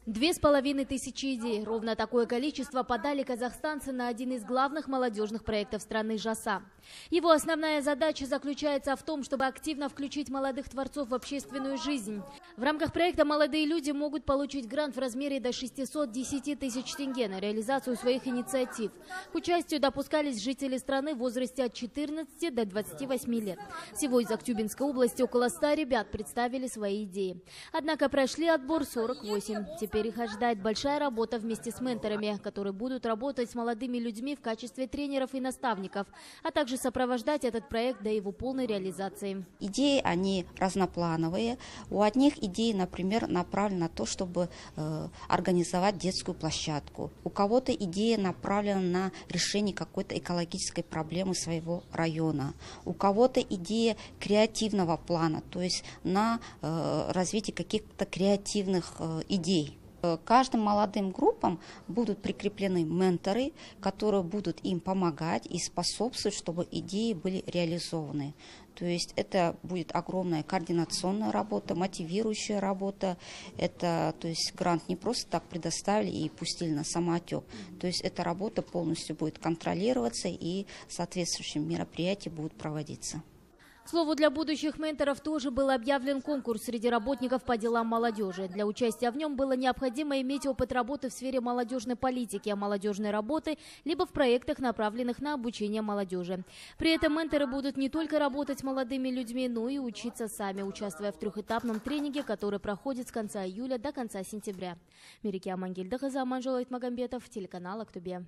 2500 идей. Ровно такое количество подали казахстанцы на один из главных молодежных проектов страны ЖАСА. Его основная задача заключается в том, чтобы активно включить молодых творцов в общественную жизнь. В рамках проекта молодые люди могут получить грант в размере до 610 тысяч тенге на реализацию своих инициатив. К участию допускались жители страны в возрасте от 14 до 28 лет. Всего из Актюбинской области около 100 ребят представили свои идеи. Однако прошли отбор 48. Теперь их ожидает большая работа вместе с менторами, которые будут работать с молодыми людьми в качестве тренеров и наставников, а также сопровождать этот проект до его полной реализации. Идеи, они разноплановые. У одних идей, например, направлены на то, чтобы организовать детскую площадку. У кого-то идея направлена на решение какой-то экологической проблемы своего района. У кого-то идея креативного плана, то есть на развитие каких-то креативных идей. Каждым молодым группам будут прикреплены менторы, которые будут им помогать и способствовать, чтобы идеи были реализованы. То есть это будет огромная координационная работа, мотивирующая работа. Это, то есть грант не просто так предоставили и пустили на самоотек. То есть эта работа полностью будет контролироваться и соответствующие мероприятия будут проводиться. К слову, для будущих менторов тоже был объявлен конкурс среди работников по делам молодежи. Для участия в нем было необходимо иметь опыт работы в сфере молодежной политики, молодежной работы, либо в проектах, направленных на обучение молодежи. При этом менторы будут не только работать с молодыми людьми, но и учиться сами, участвуя в трехэтапном тренинге, который проходит с конца июля до конца сентября. Мереке Амангельдахаза, Манжолайт Магомбетов, телеканал Актобе.